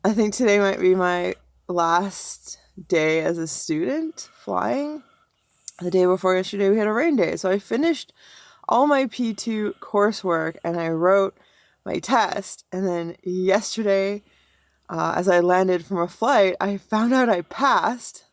I think today might be my last day as a student flying. The day before yesterday we had a rain day, so I finished all my P2 coursework and I wrote my test. And then yesterday, as I landed from a flight, I found out I passed.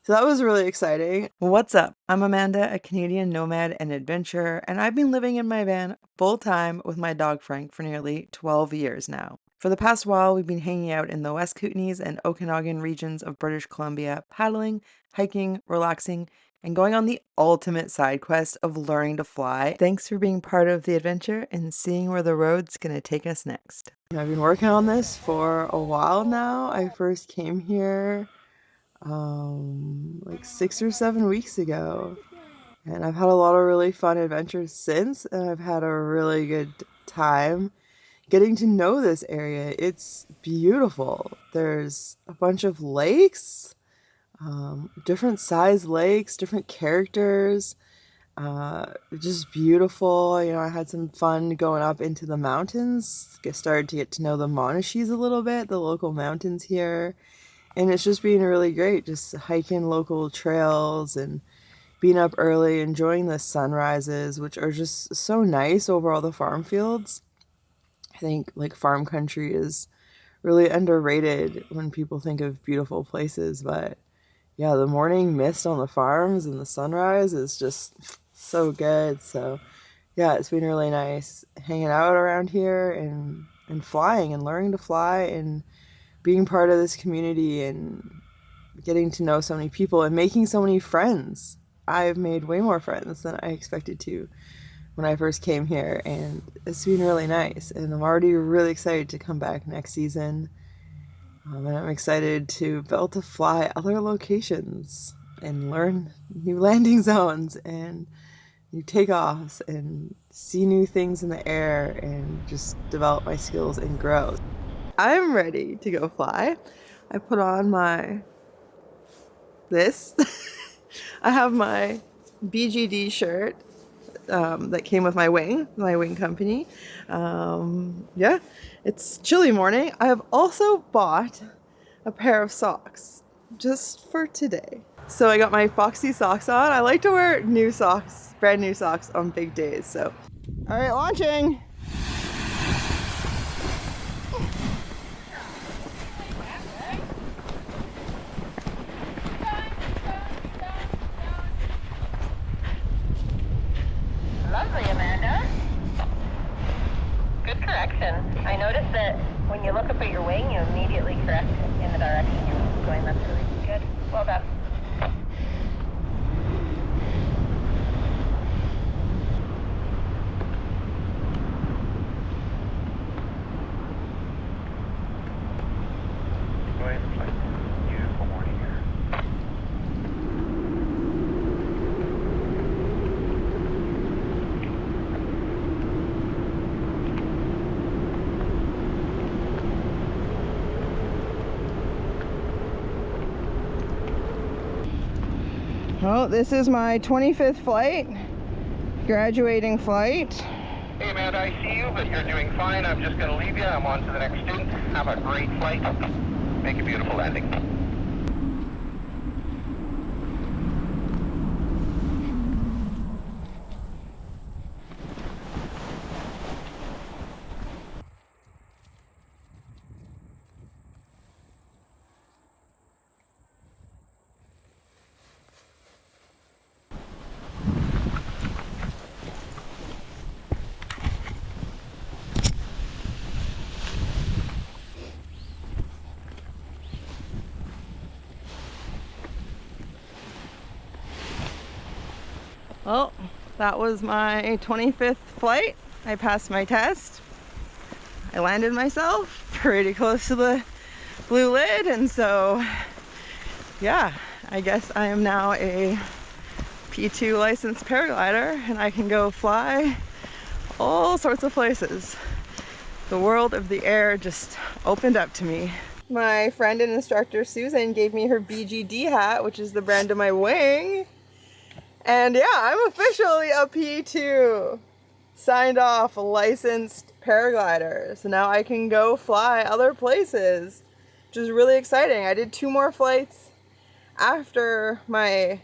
So that was really exciting. What's up? I'm Amanda, a Canadian nomad and adventurer, and I've been living in my van full time with my dog Frank for nearly 12 years now. For the past while, we've been hanging out in the West Kootenays and Okanagan regions of British Columbia, paddling, hiking, relaxing, and going on the ultimate side quest of learning to fly. Thanks for being part of the adventure and seeing where the road's gonna take us next. I've been working on this for a while now. I first came here like 6 or 7 weeks ago, and I've had a lot of really fun adventures since, and I've had a really good time getting to know this area. It's beautiful. There's a bunch of lakes, different size lakes, different characters, just beautiful. You know, I had some fun going up into the mountains, started to get to know the Monashees a little bit, the local mountains here. And it's just been really great, just hiking local trails and being up early, enjoying the sunrises, which are just so nice over all the farm fields. I think like farm country is really underrated when people think of beautiful places, but yeah, the morning mist on the farms and the sunrise is just so good. So yeah, it's been really nice hanging out around here and flying and learning to fly and being part of this community and getting to know so many people and making so many friends. I've made way more friends than I expected to when I first came here, and it's been really nice. And I'm already really excited to come back next season. And I'm excited to be able to fly other locations and learn new landing zones and new takeoffs and see new things in the air and just develop my skills and grow. I'm ready to go fly. I put on this. I have my BGD shirt that came with my wing company. Yeah, it's chilly morning. I have also bought a pair of socks just for today. So I got my Foxy socks on. I like to wear new socks, brand new socks on big days. So, all right, launching. Lovely, Amanda. Good correction. I noticed that when you look up at your wing, you immediately correct in the direction you're going. That's really good. Well done. Beautiful morning here. Well, this is my 25th flight, graduating flight. Hey Amanda, I see you, but you're doing fine. I'm just going to leave you. I'm on to the next student. Have a great flight. Make a beautiful landing. Well, that was my 25th flight. I passed my test. I landed myself pretty close to the blue lid, and so yeah, I guess I am now a P2 licensed paraglider and I can go fly all sorts of places. The world of the air just opened up to me. My friend and instructor Susan gave me her BGD hat, which is the brand of my wing. And yeah, I'm officially a P2, signed off licensed paraglider. So now I can go fly other places. which is really exciting. I did 2 more flights after my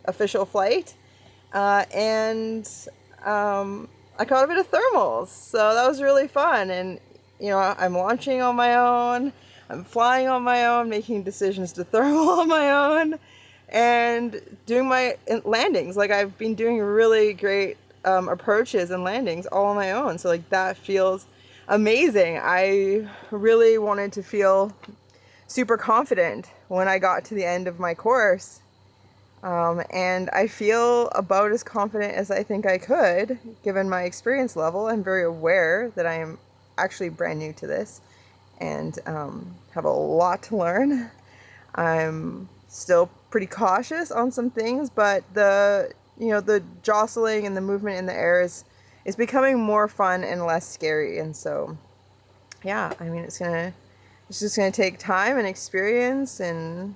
official flight, and I caught a bit of thermals, so that was really fun. And you know, I'm launching on my own, I'm flying on my own, making decisions to thermal on my own, and doing my landings. Like, I've been doing really great approaches and landings all on my own, so like that feels amazing. I really wanted to feel super confident when I got to the end of my course, and I feel about as confident as I think I could given my experience level. I'm very aware that I am actually brand new to this and have a lot to learn. I'm still pretty cautious on some things, but the jostling and the movement in the air is becoming more fun and less scary. And so yeah, I mean, it's just gonna take time and experience, and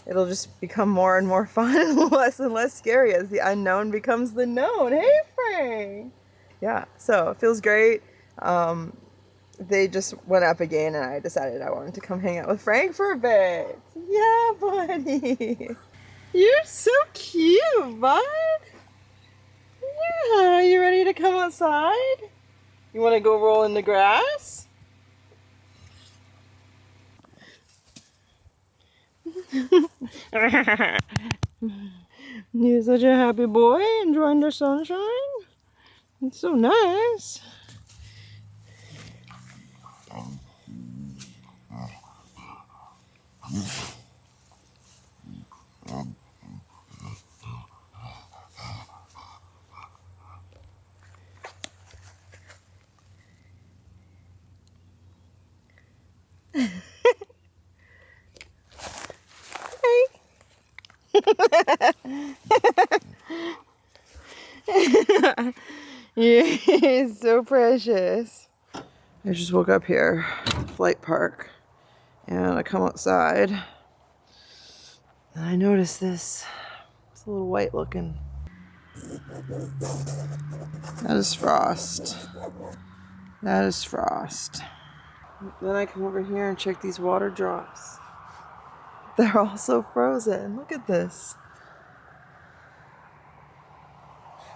it'll just become more and more fun and less scary as the unknown becomes the known. Hey, Frank! Yeah, so it feels great. They just went up again, and I decided I wanted to come hang out with Frank for a bit. Yeah, buddy. You're so cute, bud. Yeah, you ready to come outside? You want to go roll in the grass? You're such a happy boy, enjoying the sunshine. It's so nice. You're so precious. I just woke up here, flight park, and I come outside, and I noticed this. It's a little white looking. That is frost. That is frost. Then I come over here and check these water drops. They're also frozen. Look at this.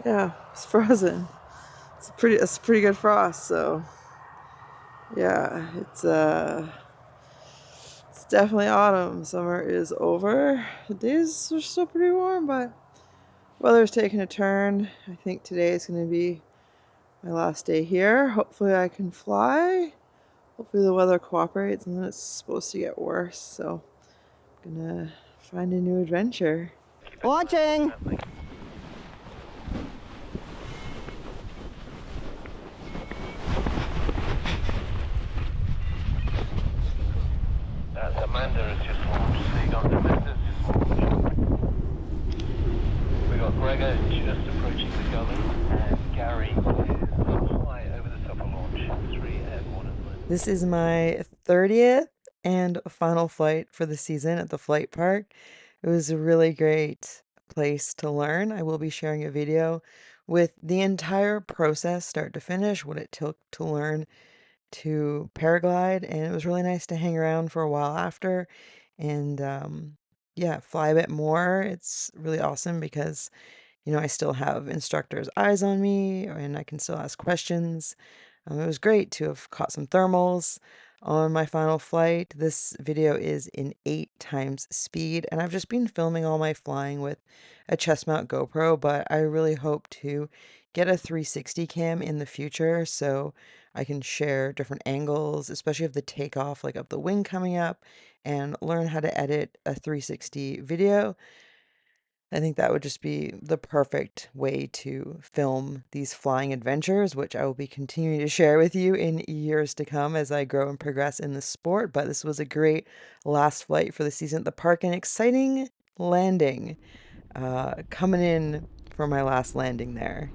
Yeah, it's frozen. It's a pretty good frost. So yeah, it's definitely autumn. Summer is over. The days are still pretty warm, but weather's taking a turn. I think today is going to be my last day here. Hopefully I can fly. Hopefully the weather cooperates, and then it's supposed to get worse. So I'm gonna find a new adventure. Launching! Amanda has just launched, so you got Amanda's just launched. We got Gregor just approaching the gully, and Gary is up high over the top of launch. 3 airborne at the moment. This is my 30th and final flight for the season at the flight park. It was a really great place to learn. I will be sharing a video with the entire process, start to finish, what it took to learn to paraglide, and it was really nice to hang around for a while after and yeah, fly a bit more. It's really awesome because I still have instructors' eyes on me and I can still ask questions. It was great to have caught some thermals on my final flight. This video is in 8 times speed, and I've just been filming all my flying with a chest mount GoPro, but I really hope to get a 360 cam in the future so I can share different angles, especially of the takeoff, like of the wing coming up, and learn how to edit a 360 video. I think that would just be the perfect way to film these flying adventures, which I will be continuing to share with you in years to come as I grow and progress in the sport. But this was a great last flight for the season at the park, and exciting landing coming in for my last landing there.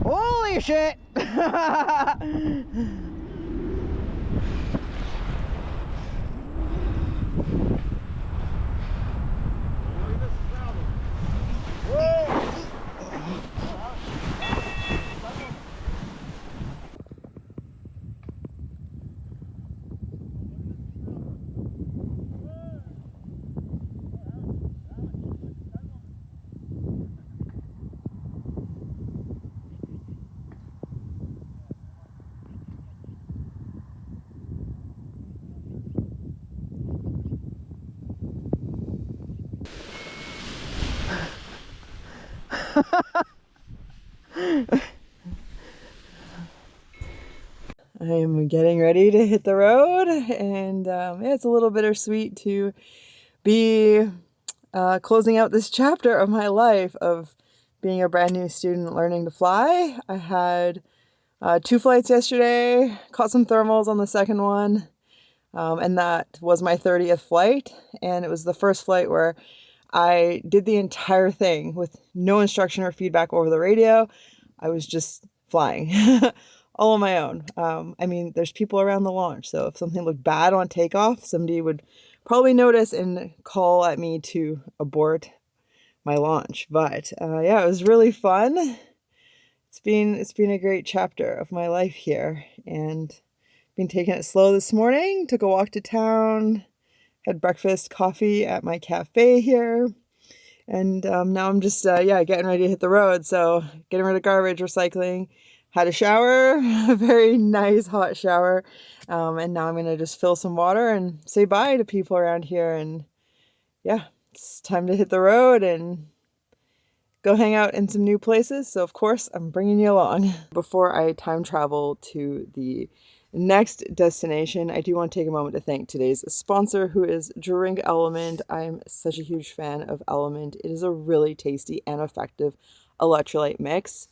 Holy shit! I am getting ready to hit the road, and yeah, it's a little bittersweet to be closing out this chapter of my life of being a brand new student learning to fly. I had 2 flights yesterday, caught some thermals on the second one, and that was my 30th flight, and it was the first flight where I did the entire thing with no instruction or feedback over the radio. I was just flying all on my own. I mean, there's people around the launch, so if something looked bad on takeoff, somebody would probably notice and call at me to abort my launch. But yeah, it was really fun. It's been a great chapter of my life here, and been taking it slow this morning. Took a walk to town, had breakfast, coffee at my cafe here. And now I'm just, yeah, getting ready to hit the road. So getting rid of garbage, recycling, had a shower, a very nice hot shower. And now I'm going to just fill some water and say bye to people around here. And yeah, it's time to hit the road and go hang out in some new places. So of course I'm bringing you along. Before I time travel to the next destination, I do want to take a moment to thank today's sponsor, who is Drink Element. I'm such a huge fan of Element. It is a really tasty and effective electrolyte mix.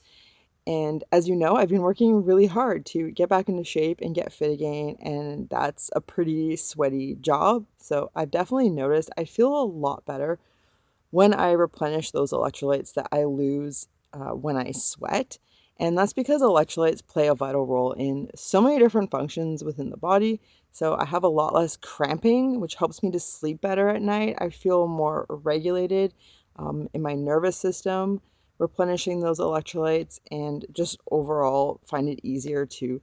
And as you know, I've been working really hard to get back into shape and get fit again, and that's a pretty sweaty job. So I've definitely noticed I feel a lot better when I replenish those electrolytes that I lose when I sweat. And that's because electrolytes play a vital role in so many different functions within the body. So I have a lot less cramping, which helps me to sleep better at night. I feel more regulated in my nervous system, replenishing those electrolytes, and just overall find it easier to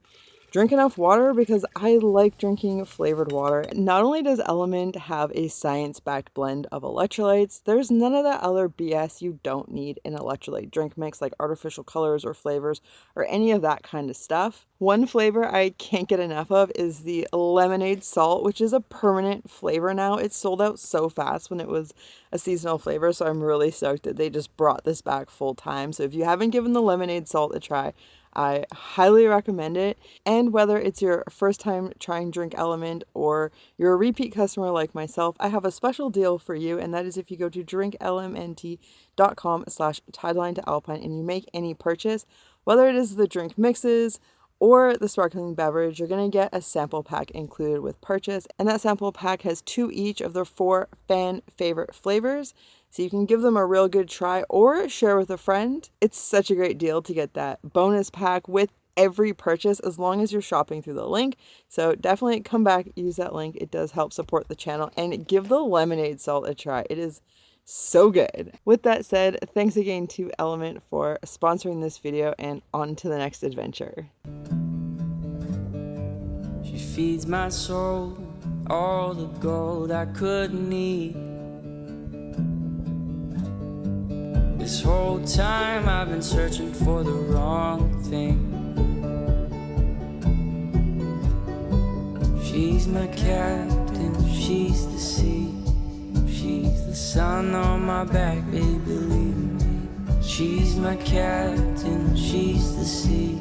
drink enough water because I like drinking flavored water. Not only does Element have a science-backed blend of electrolytes, there's none of that other BS you don't need in an electrolyte drink mix, like artificial colors or flavors or any of that kind of stuff. One flavor I can't get enough of is the lemonade salt, which is a permanent flavor now. It sold out so fast when it was a seasonal flavor, so I'm really stoked that they just brought this back full time. So if you haven't given the lemonade salt a try, I highly recommend it. And whether it's your first time trying Drink Element or you're a repeat customer like myself, I have a special deal for you, and that is if you go to drinklmnt.com/TIDELINETOALPINE and you make any purchase, whether it is the drink mixes or the sparkling beverage, you're going to get a sample pack included with purchase. And that sample pack has 2 each of their 4 fan favorite flavors. So you can give them a real good try or share with a friend. It's such a great deal to get that bonus pack with every purchase as long as you're shopping through the link. So definitely come back, use that link. It does help support the channel, and give the lemonade salt a try. It is so good. With that said, thanks again to Element for sponsoring this video, and on to the next adventure. She feeds my soul all the gold I couldn't need. This whole time I've been searching for the wrong thing. She's my captain, she's the sea. She's the sun on my back, baby, believe me. She's my captain, she's the sea.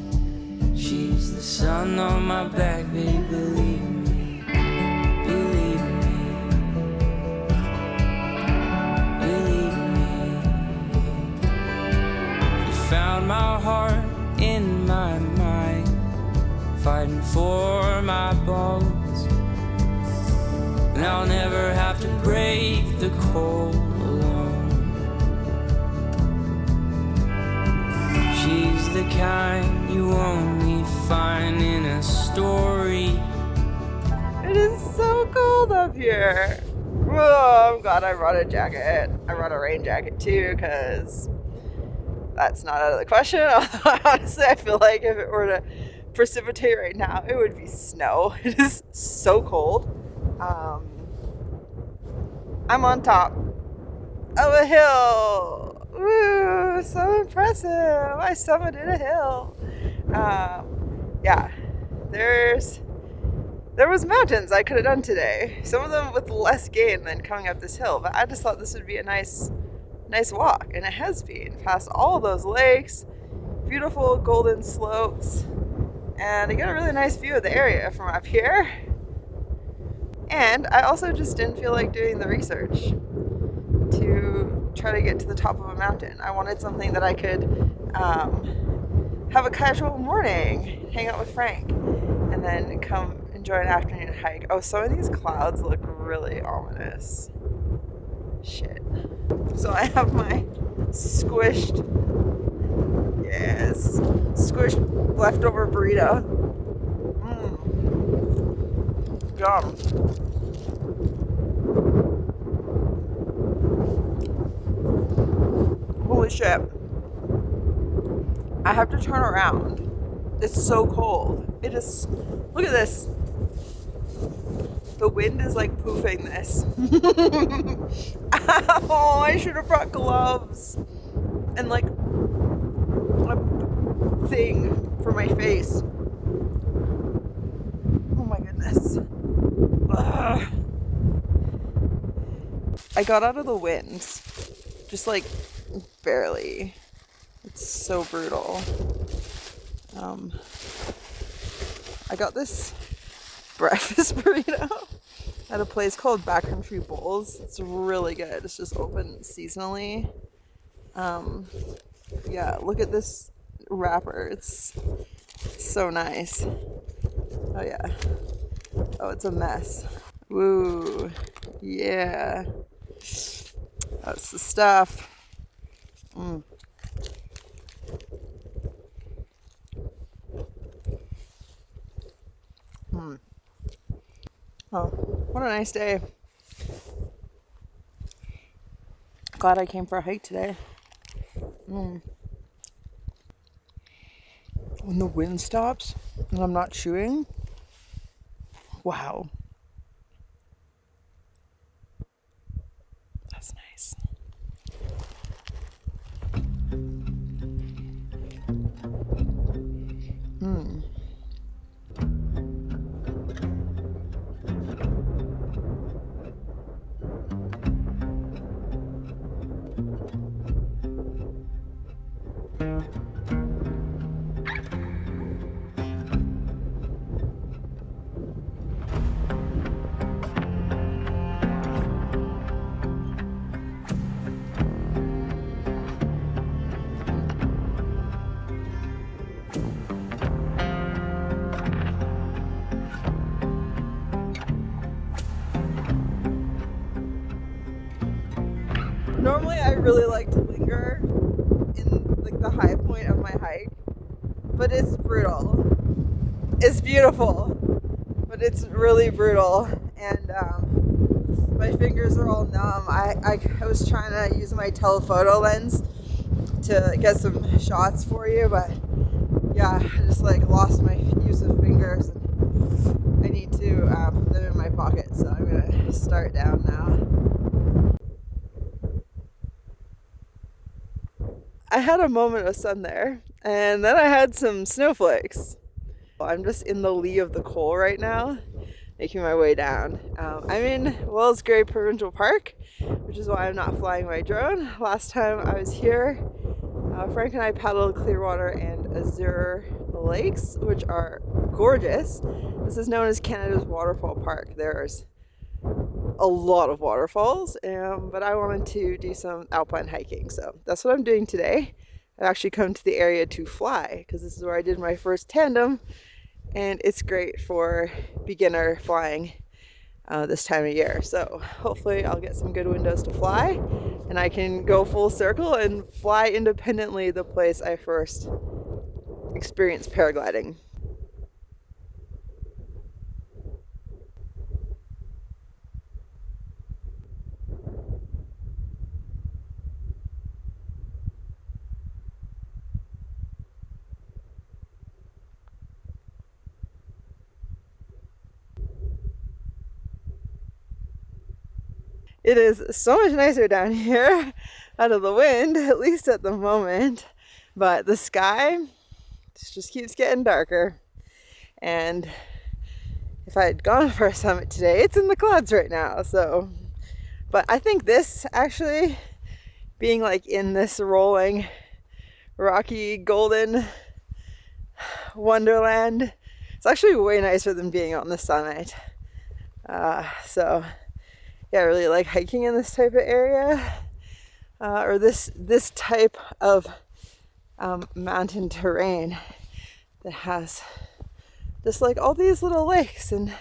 She's the sun on my back, baby, believe me. Believe me. Believe me. She found my heart in my mind, fighting for my bones. And I'll never have to break the code alone. She's the kind you only find in a story. It is so cold up here. Oh, I'm glad I brought a jacket. I brought a rain jacket too, because that's not out of the question. Honestly, I feel like if it were to precipitate right now, it would be snow. It is so cold. I'm on top of a hill. Woo, so impressive. I summited a hill. Yeah, there was mountains I could have done today. Some of them with less gain than coming up this hill, but I just thought this would be a nice walk, and it has been past all those lakes, beautiful golden slopes, and I get a really nice view of the area from up here. And I also just didn't feel like doing the research to try to get to the top of a mountain. I wanted something that I could have a casual morning, hang out with Frank, and then come enjoy an afternoon hike. Oh, some of these clouds look really ominous. Shit. So I have my squished leftover burrito. Yum. Holy shit. I have to turn around. It's so cold. It is. Look at this. The wind is like poofing this. Ow, I should have brought gloves and like a thing for my face. Oh my goodness. Ugh. I got out of the wind, just like barely. It's so brutal. I got this breakfast burrito at a place called Backcountry Bowls. It's really good. It's just open seasonally. Yeah, look at this wrapper. It's so nice. Oh yeah. Oh, it's a mess. Woo. Yeah. That's the stuff. Oh, what a nice day. Glad I came for a hike today. When the wind stops and I'm not chewing, wow. That's nice. Normally I really like to linger in like the high point of my hike, but it's brutal. It's beautiful, but it's really brutal, and my fingers are all numb. I was trying to use my telephoto lens to get some shots for you, but yeah, I just like lost my use of fingers, and I need to put them in my pocket, so I'm gonna start down now. I had a moment of sun there, and then I had some snowflakes. I'm just in the lee of the col right now, making my way down. I'm in Wells Gray Provincial Park, which is why I'm not flying my drone. Last time I was here, Frank and I paddled Clearwater and Azure Lakes, which are gorgeous. This is known as Canada's Waterfall Park. There's a lot of waterfalls, but I wanted to do some alpine hiking, so that's what I'm doing today. I've actually come to the area to fly because this is where I did my first tandem, and it's great for beginner flying this time of year. So hopefully I'll get some good windows to fly, and I can go full circle and fly independently the place I first experienced paragliding. It is so much nicer down here out of the wind, at least at the moment. But the sky just keeps getting darker. And if I had gone for a summit today, it's in the clouds right now. So, but I think this actually being like in this rolling, rocky, golden wonderland, it's actually way nicer than being on the summit. So yeah, I really like hiking in this type of area, or this type of mountain terrain that has just like all these little lakes and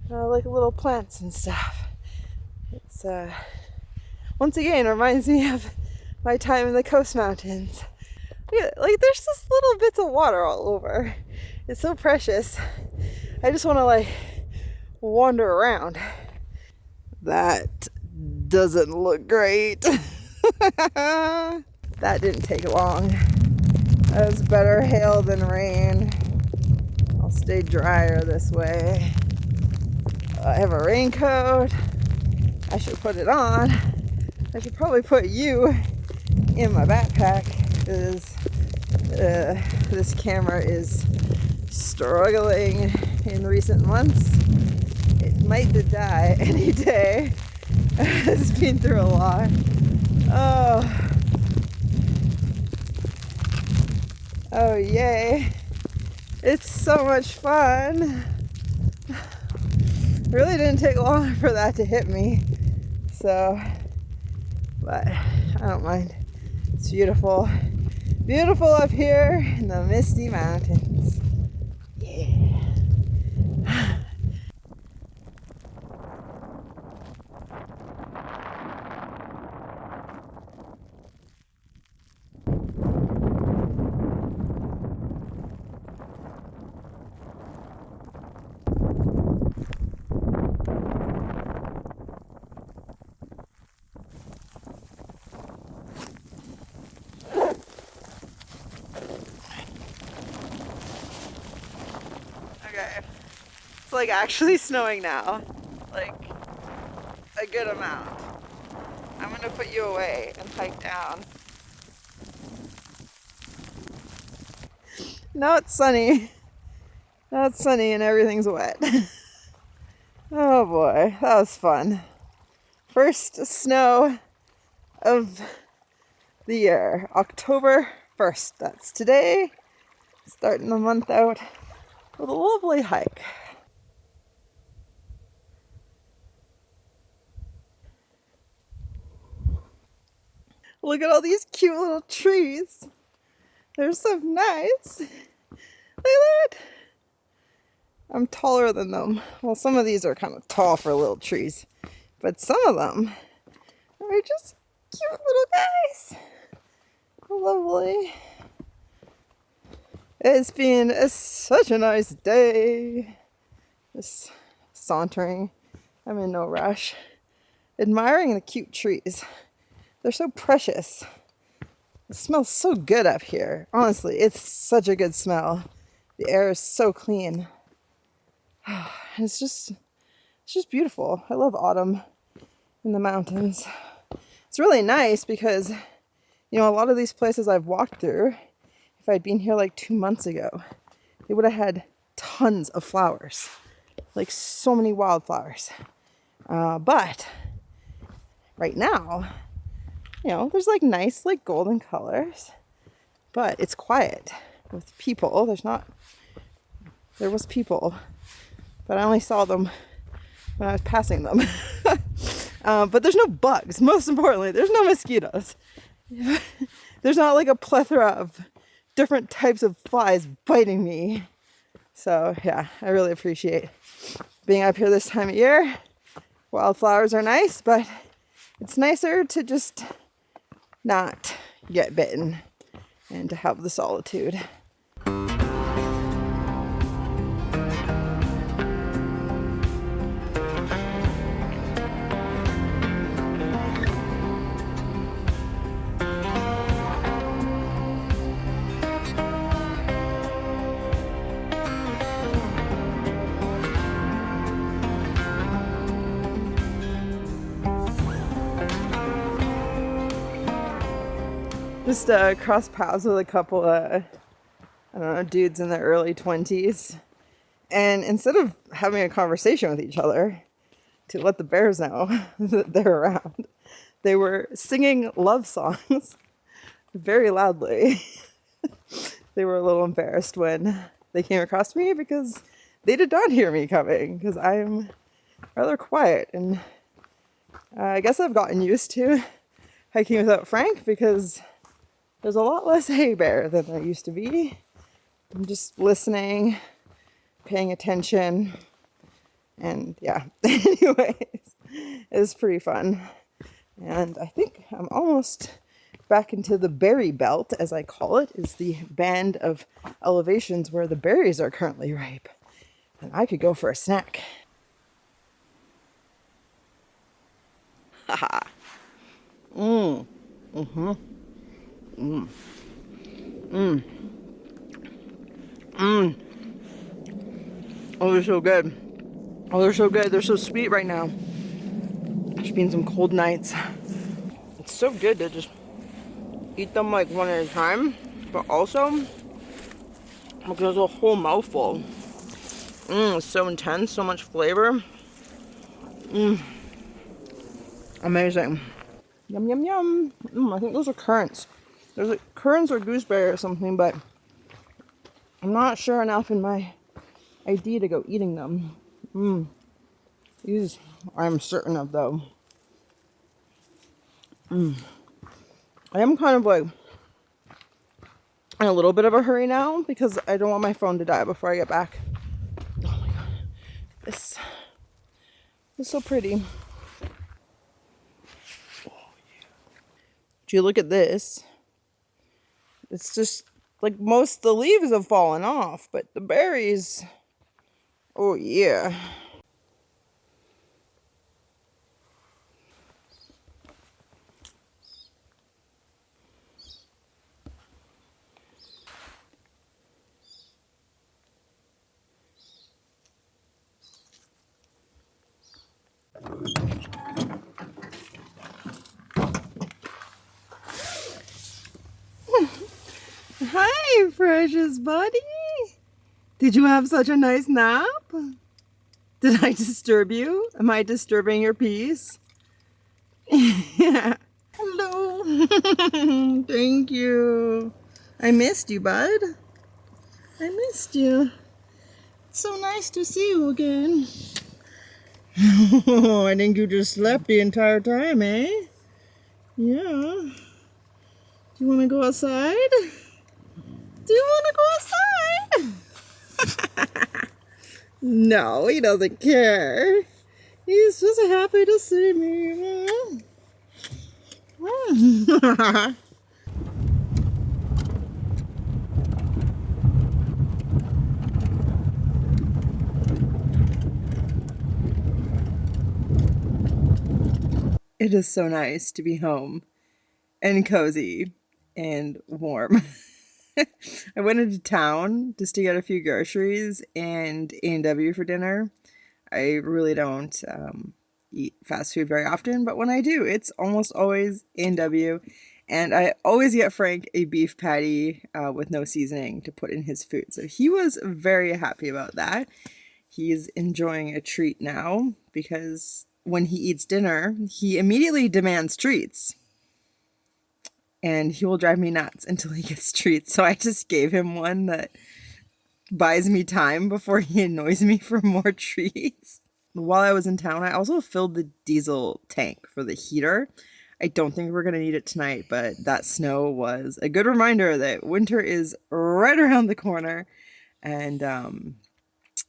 like little plants and stuff. It's once again reminds me of my time in the Coast Mountains. Yeah, like there's just little bits of water all over. It's so precious. I just want to like wander around. That doesn't look great. That didn't take long. That was better hail than rain. I'll stay drier this way. I have a raincoat. I should put it on. I should probably put you in my backpack because this camera is struggling in recent months. It might die any day. It's been through a lot. Oh yay. It's so much fun. Really didn't take long for that to hit me. So, but I don't mind. It's beautiful. Beautiful up here in the misty mountains. Yeah. Okay, it's like actually snowing now, like a good amount. I'm gonna put you away and hike down. Now it's sunny. Now it's sunny and everything's wet. Oh boy, that was fun. First snow of the year, October 1st. That's today. Starting the month out with a lovely hike. Look at all these cute little trees. They're so nice. Look at that. I'm taller than them. Well, some of these are kind of tall for little trees, but some of them are just cute little guys. Lovely. It's been such a nice day. Just sauntering. I'm in no rush. Admiring the cute trees. They're so precious. It smells so good up here. Honestly, it's such a good smell. The air is so clean. It's just beautiful. I love autumn in the mountains. It's really nice because, you know, a lot of these places I've walked through, if I'd been here like 2 months ago, they would have had tons of flowers, like so many wildflowers. But right now, you know, there's like nice, like golden colors, but it's quiet with people. There was people, but I only saw them when I was passing them. But there's no bugs. Most importantly, there's no mosquitoes. There's not like a plethora of different types of flies biting me. So yeah, I really appreciate being up here this time of year. Wildflowers are nice, but it's nicer to just not get bitten and to have the solitude. Just crossed paths with a couple of, I don't know, dudes in their early 20s. And instead of having a conversation with each other to let the bears know that they're around, they were singing love songs very loudly. They were a little embarrassed when they came across me because they did not hear me coming, because I'm rather quiet. And I guess I've gotten used to hiking without Frank because there's a lot less hay bear than there used to be. I'm just listening, paying attention, and yeah. Anyways, it's pretty fun. And I think I'm almost back into the berry belt, as I call it, is the band of elevations where the berries are currently ripe. And I could go for a snack. Haha. Mmm. Mm-hmm. Mmm. Mmm. Mmm. Oh, they're so good. Oh, they're so good. They're so sweet right now. There's been some cold nights. It's so good to just eat them like one at a time, but also because there's a whole mouthful. It's so intense, so much flavor. Amazing. Yum, yum, yum. I think those are currants. There's like currants or gooseberry or something, but I'm not sure enough in my idea to go eating them. These I'm certain of, though. I am kind of like in a little bit of a hurry now because I don't want my phone to die before I get back. Oh my god. This is so pretty. Do you look at this? It's just like most of the leaves have fallen off, but the berries, oh yeah. Hi, precious buddy. Did you have such a nice nap? Did I disturb you? Am I disturbing your peace? Yeah. Hello. Thank you. I missed you, bud. I missed you. It's so nice to see you again. Oh, I think you just slept the entire time, eh? Yeah. Do you want to go outside? Do you want to go outside? No, he doesn't care. He's just happy to see me. It is so nice to be home and cozy and warm. I went into town just to get a few groceries and A&W for dinner. I really don't eat fast food very often, but when I do, it's almost always A&W. And I always get Frank a beef patty with no seasoning to put in his food. So he was very happy about that. He's enjoying a treat now because when he eats dinner, he immediately demands treats. And he will drive me nuts until he gets treats. So I just gave him one that buys me time before he annoys me for more treats. While I was in town, I also filled the diesel tank for the heater. I don't think we're going to need it tonight, but that snow was a good reminder that winter is right around the corner. And,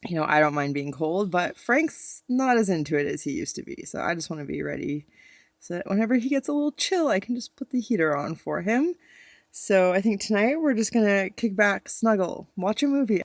you know, I don't mind being cold, but Frank's not as into it as he used to be. So I just want to be ready so that whenever he gets a little chill, I can just put the heater on for him. So I think tonight we're just going to kick back, snuggle, watch a movie.